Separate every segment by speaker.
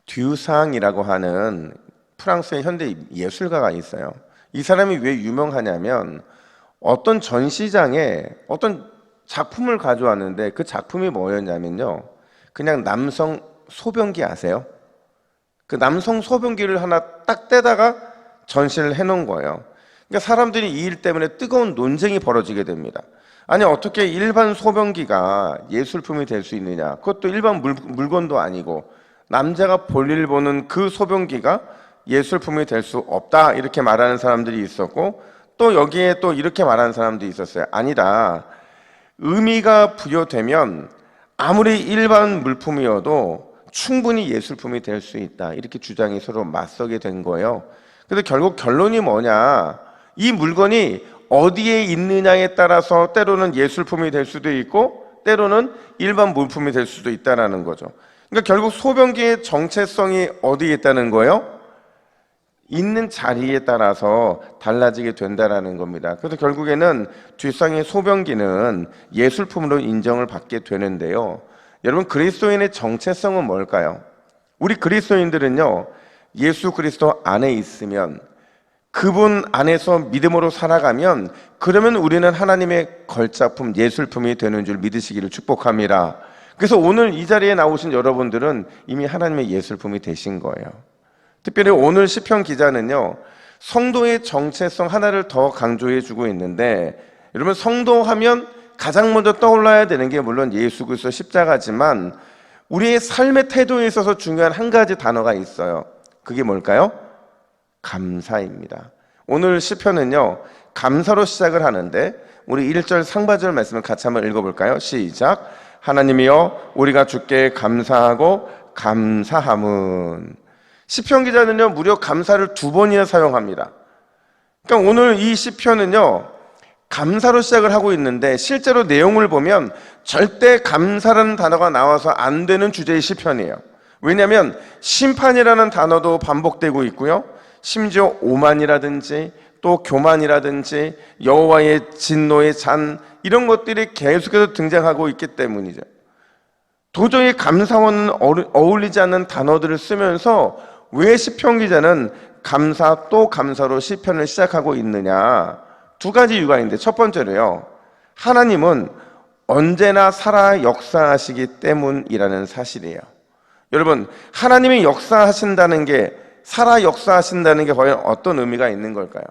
Speaker 1: 듀상이라고 하는 프랑스의 현대 예술가가 있어요. 이 사람이 왜 유명하냐면 어떤 전시장에 어떤 작품을 가져왔는데 그 작품이 뭐였냐면요. 그냥 남성 소변기 아세요? 그 남성 소변기를 하나 딱 떼다가 전시를 해놓은 거예요. 그러니까 사람들이 이 일 때문에 뜨거운 논쟁이 벌어지게 됩니다. 아니 어떻게 일반 소변기가 예술품이 될 수 있느냐? 그것도 일반 물건도 아니고 남자가 볼일 보는 그 소변기가 예술품이 될 수 없다 이렇게 말하는 사람들이 있었고 또 여기에 또 이렇게 말하는 사람들이 있었어요. 아니다. 의미가 부여되면 아무리 일반 물품이어도 충분히 예술품이 될 수 있다. 이렇게 주장이 서로 맞서게 된 거예요. 근데 결국 결론이 뭐냐? 이 물건이 어디에 있느냐에 따라서 때로는 예술품이 될 수도 있고 때로는 일반 물품이 될 수도 있다는 거죠. 그러니까 결국 소변기의 정체성이 어디에 있다는 거예요? 있는 자리에 따라서 달라지게 된다는 겁니다. 그래서 결국에는 뒷상의 소변기는 예술품으로 인정을 받게 되는데요. 여러분 그리스도인의 정체성은 뭘까요? 우리 그리스도인들은요. 예수 그리스도 안에 있으면 그분 안에서 믿음으로 살아가면 그러면 우리는 하나님의 걸작품, 예술품이 되는 줄 믿으시기를 축복합니다. 그래서 오늘 이 자리에 나오신 여러분들은 이미 하나님의 예술품이 되신 거예요. 특별히 오늘 시편 기자는요. 성도의 정체성 하나를 더 강조해 주고 있는데 여러분 성도하면 가장 먼저 떠올라야 되는 게 물론 예수 그리스도 십자가지만 우리의 삶의 태도에 있어서 중요한 한 가지 단어가 있어요. 그게 뭘까요? 감사입니다. 오늘 시편은요. 감사로 시작을 하는데 우리 1절 상반절 말씀을 같이 한번 읽어볼까요? 시작. 하나님이여 우리가 주께 감사하고 감사함은 시편 기자는요 무려 감사를 2번이나 사용합니다. 그러니까 오늘 이 시편은요 감사로 시작을 하고 있는데 실제로 내용을 보면 절대 감사라는 단어가 나와서 안 되는 주제의 시편이에요. 왜냐하면 심판이라는 단어도 반복되고 있고요. 심지어 오만이라든지 또 교만이라든지 여호와의 진노의 잔 이런 것들이 계속해서 등장하고 있기 때문이죠. 도저히 감사와는 어울리지 않는 단어들을 쓰면서 왜 시편 기자는 감사 또 감사로 시편을 시작하고 있느냐? 2가지 이유가 있는데 첫 번째로요. 하나님은 언제나 살아 역사하시기 때문이라는 사실이에요. 여러분 하나님이 역사하신다는 게 살아 역사하신다는 게 과연 어떤 의미가 있는 걸까요?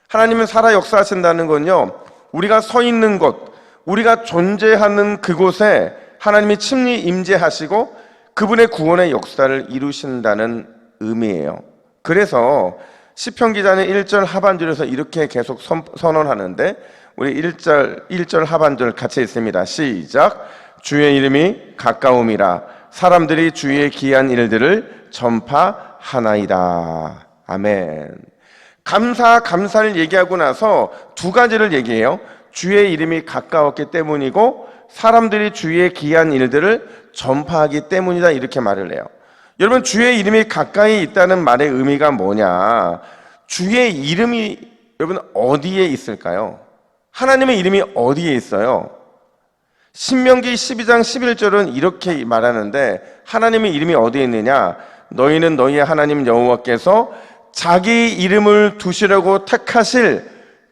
Speaker 1: 하나님은 살아 역사하신다는 건요. 우리가 서 있는 곳, 우리가 존재하는 그곳에 하나님이 친히 임재하시고 그분의 구원의 역사를 이루신다는 의미예요. 그래서 시편 기자는 1절 하반절에서 이렇게 계속 선언하는데 우리 1절 하반절 같이 읽습니다. 시작. 주의 이름이 가까움이라 사람들이 주의 기한 일들을 전파하나이다. 아멘. 감사를 얘기하고 나서 2가지를 얘기해요. 주의 이름이 가까웠기 때문이고 사람들이 주의 기한 일들을 전파하기 때문이다 이렇게 말을 해요. 여러분 주의 이름이 가까이 있다는 말의 의미가 뭐냐? 주의 이름이 여러분 어디에 있을까요? 하나님의 이름이 어디에 있어요? 신명기 12장 11절은 이렇게 말하는데 하나님의 이름이 어디에 있느냐? 너희는 너희의 하나님 여호와께서 자기 이름을 두시려고 택하실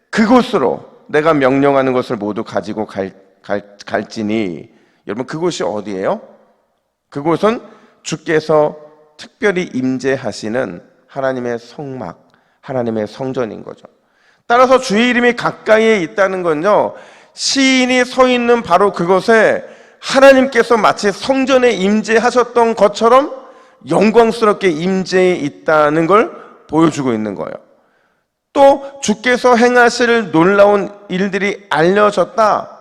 Speaker 1: 그곳으로 내가 명령하는 것을 모두 가지고 갈지니 여러분 그곳이 어디예요? 그곳은 주께서 특별히 임재하시는 하나님의 성막, 하나님의 성전인 거죠. 따라서 주의 이름이 가까이에 있다는 건요 시인이 서 있는 바로 그곳에 하나님께서 마치 성전에 임재하셨던 것처럼 영광스럽게 임재해 있다는 걸 보여주고 있는 거예요. 또 주께서 행하실 놀라운 일들이 알려졌다.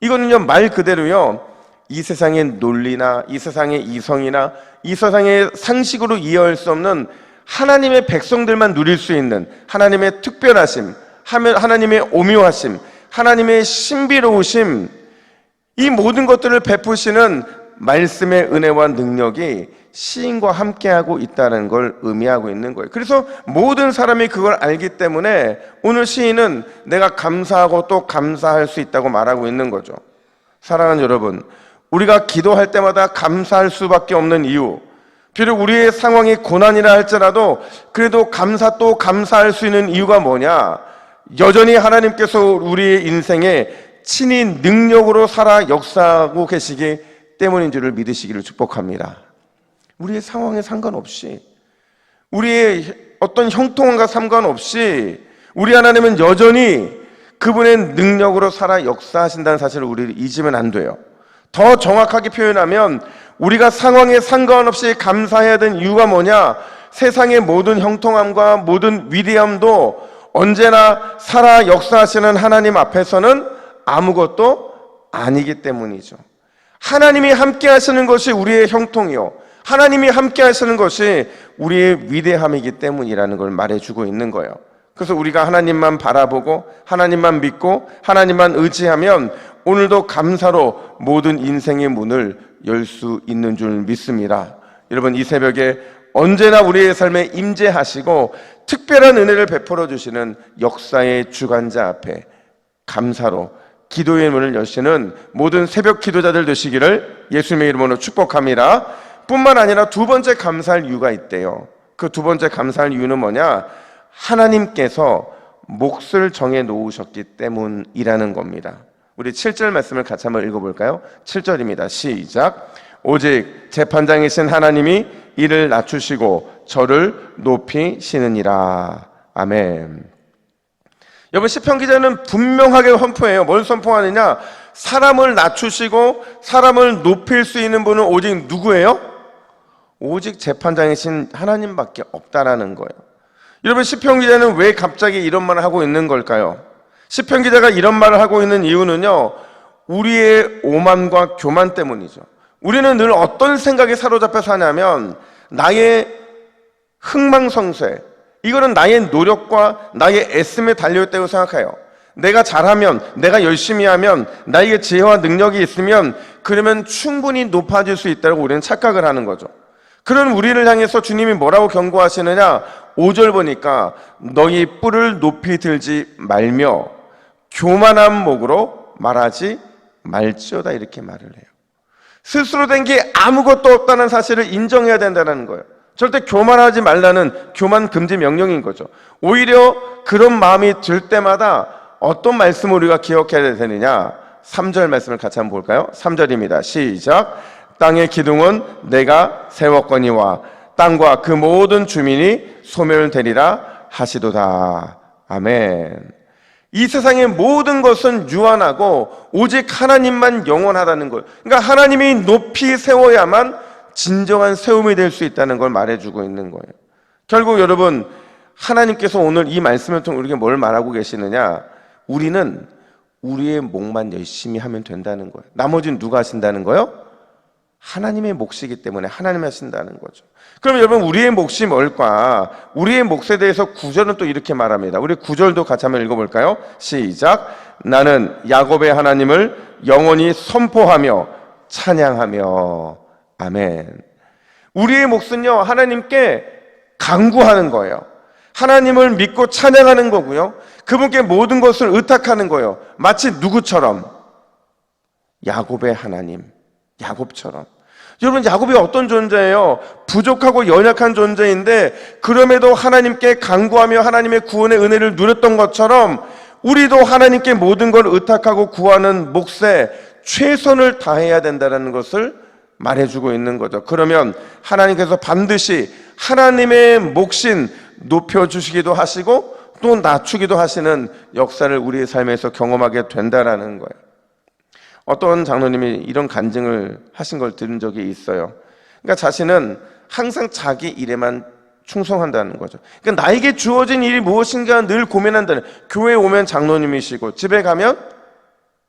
Speaker 1: 이거는요 말 그대로요 이 세상의 논리나 이 세상의 이성이나 이 세상의 상식으로 이해할 수 없는 하나님의 백성들만 누릴 수 있는 하나님의 특별하심, 하나님의 오묘하심, 하나님의 신비로우심, 이 모든 것들을 베푸시는 말씀의 은혜와 능력이 시인과 함께하고 있다는 걸 의미하고 있는 거예요. 그래서 모든 사람이 그걸 알기 때문에 오늘 시인은 내가 감사하고 또 감사할 수 있다고 말하고 있는 거죠. 사랑하는 여러분, 우리가 기도할 때마다 감사할 수밖에 없는 이유, 비록 우리의 상황이 고난이라 할지라도 그래도 감사 또 감사할 수 있는 이유가 뭐냐? 여전히 하나님께서 우리의 인생에 친히 능력으로 살아 역사하고 계시기 때문인 줄을 믿으시기를 축복합니다. 우리의 상황에 상관없이, 우리의 어떤 형통함과 상관없이 우리 하나님은 여전히 그분의 능력으로 살아 역사하신다는 사실을 우리를 잊으면 안 돼요. 더 정확하게 표현하면 우리가 상황에 상관없이 감사해야 되는 이유가 뭐냐? 세상의 모든 형통함과 모든 위대함도 언제나 살아 역사하시는 하나님 앞에서는 아무것도 아니기 때문이죠. 하나님이 함께 하시는 것이 우리의 형통이요, 하나님이 함께 하시는 것이 우리의 위대함이기 때문이라는 걸 말해주고 있는 거예요. 그래서 우리가 하나님만 바라보고 하나님만 믿고 하나님만 의지하면 오늘도 감사로 모든 인생의 문을 열 수 있는 줄 믿습니다. 여러분, 이 새벽에 언제나 우리의 삶에 임재하시고 특별한 은혜를 베풀어 주시는 역사의 주관자 앞에 감사로 기도의 문을 여시는 모든 새벽 기도자들 되시기를 예수님의 이름으로 축복합니다. 뿐만 아니라 두 번째 감사할 이유가 있대요. 그 두 번째 감사할 이유는 뭐냐? 하나님께서 몫을 정해 놓으셨기 때문이라는 겁니다. 우리 7절 말씀을 같이 한번 읽어볼까요? 7절입니다. 시작. 오직 재판장이신 하나님이 이를 낮추시고 저를 높이시느니라. 아멘. 여러분, 시편 기자는 분명하게 선포해요. 뭘 선포하느냐? 사람을 낮추시고 사람을 높일 수 있는 분은 오직 누구예요? 오직 재판장이신 하나님밖에 없다라는 거예요. 여러분, 시편 기자는 왜 갑자기 이런 말을 하고 있는 걸까요? 시편 기자가 이런 말을 하고 있는 이유는요, 우리의 오만과 교만 때문이죠. 우리는 늘 어떤 생각에 사로잡혀 사냐면 나의 흥망성쇠, 이거는 나의 노력과 나의 애씀에 달려있다고 생각해요. 내가 잘하면, 내가 열심히 하면, 나에게 지혜와 능력이 있으면 그러면 충분히 높아질 수 있다고 우리는 착각을 하는 거죠. 그런 우리를 향해서 주님이 뭐라고 경고하시느냐? 5절 보니까 너희 뿔을 높이 들지 말며 교만한 목으로 말하지 말지어다, 이렇게 말을 해요. 스스로 된 게 아무것도 없다는 사실을 인정해야 된다는 거예요. 절대 교만하지 말라는 교만 금지 명령인 거죠. 오히려 그런 마음이 들 때마다 어떤 말씀을 우리가 기억해야 되느냐? 3절 말씀을 같이 한번 볼까요? 3절입니다. 시작. 땅의 기둥은 내가 세웠거니와 땅과 그 모든 주민이 소멸되리라 하시도다. 아멘. 이 세상의 모든 것은 유한하고 오직 하나님만 영원하다는 거예요. 그러니까 하나님이 높이 세워야만 진정한 세움이 될 수 있다는 걸 말해주고 있는 거예요. 결국 여러분, 하나님께서 오늘 이 말씀을 통해 우리에게 뭘 말하고 계시느냐? 우리는 우리의 몫만 열심히 하면 된다는 거예요. 나머지는 누가 하신다는 거예요? 하나님의 몫이기 때문에 하나님이 하신다는 거죠. 그럼 여러분, 우리의 몫이 뭘까? 우리의 몫에 대해서 9절은 또 이렇게 말합니다. 우리 9절도 같이 한번 읽어볼까요? 시작. 나는 야곱의 하나님을 영원히 선포하며 찬양하며. 아멘. 우리의 몫은요, 하나님께 간구하는 거예요. 하나님을 믿고 찬양하는 거고요, 그분께 모든 것을 의탁하는 거예요. 마치 누구처럼? 야곱의 하나님, 야곱처럼. 여러분, 야곱이 어떤 존재예요? 부족하고 연약한 존재인데 그럼에도 하나님께 간구하며 하나님의 구원의 은혜를 누렸던 것처럼 우리도 하나님께 모든 걸 의탁하고 구하는 몫에 최선을 다해야 된다는 것을 말해주고 있는 거죠. 그러면 하나님께서 반드시 하나님의 몫인 높여주시기도 하시고 또 낮추기도 하시는 역사를 우리의 삶에서 경험하게 된다라는 거예요. 어떤 장로님이 이런 간증을 하신 걸 들은 적이 있어요. 그러니까 자신은 항상 자기 일에만 충성한다는 거죠. 그러니까 나에게 주어진 일이 무엇인가 늘 고민한다는, 교회에 오면 장로님이시고 집에 가면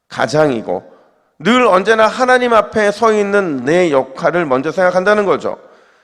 Speaker 1: 가장이고 늘 언제나 하나님 앞에 서 있는 내 역할을 먼저 생각한다는 거죠.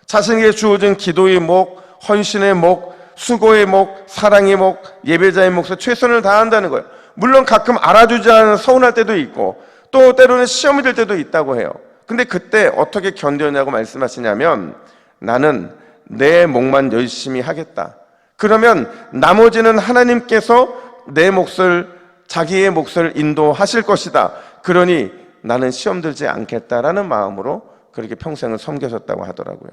Speaker 1: 자신에게 주어진 기도의 목, 헌신의 목, 수고의 목, 사랑의 목, 예배자의 몫에 최선을 다한다는 거예요. 물론 가끔 알아주지 않은 서운할 때도 있고 또 때로는 시험이 될 때도 있다고 해요. 근데 그때 어떻게 견뎌냐고 말씀하시냐면, 나는 내 몫만 열심히 하겠다. 그러면 나머지는 하나님께서 내 몫을, 자기의 몫을 인도하실 것이다. 그러니 나는 시험 들지 않겠다라는 마음으로 그렇게 평생을 섬겨졌다고 하더라고요.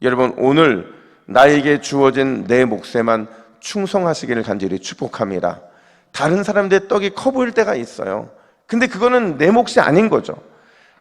Speaker 1: 여러분, 오늘 나에게 주어진 내 몫에만 충성하시기를 간절히 축복합니다. 다른 사람들의 떡이 커 보일 때가 있어요. 근데 그거는 내 몫이 아닌 거죠.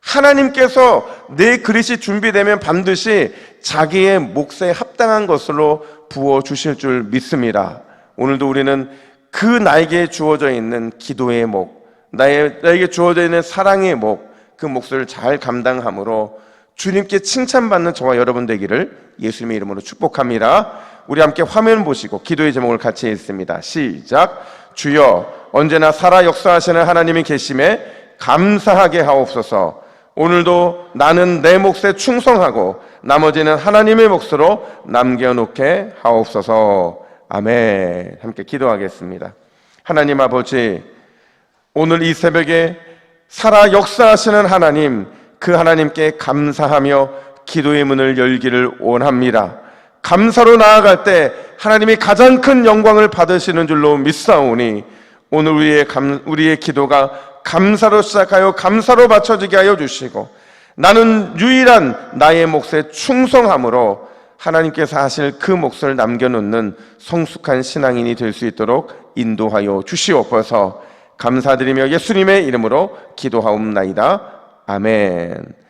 Speaker 1: 하나님께서 내 그릇이 준비되면 반드시 자기의 몫에 합당한 것으로 부어주실 줄 믿습니다. 오늘도 우리는 그 나에게 주어져 있는 기도의 몫, 나에게 주어져 있는 사랑의 몫, 그 몫을 잘 감당함으로 주님께 칭찬받는 저와 여러분 되기를 예수님의 이름으로 축복합니다. 우리 함께 화면 보시고 기도의 제목을 같이 읽습니다. 시작. 주여, 언제나 살아 역사하시는 하나님이 계심에 감사하게 하옵소서. 오늘도 나는 내 몫에 충성하고 나머지는 하나님의 몫으로 남겨놓게 하옵소서. 아멘. 함께 기도하겠습니다. 하나님 아버지, 오늘 이 새벽에 살아 역사하시는 하나님, 그 하나님께 감사하며 기도의 문을 열기를 원합니다. 감사로 나아갈 때 하나님이 가장 큰 영광을 받으시는 줄로 믿사오니 오늘 우리의 기도가 감사로 시작하여 감사로 맞춰지게 하여 주시고, 나는 유일한 나의 몫에 충성함으로 하나님께서 하실 그 몫을 남겨놓는 성숙한 신앙인이 될 수 있도록 인도하여 주시옵소서. 감사드리며 예수님의 이름으로 기도하옵나이다. 아멘.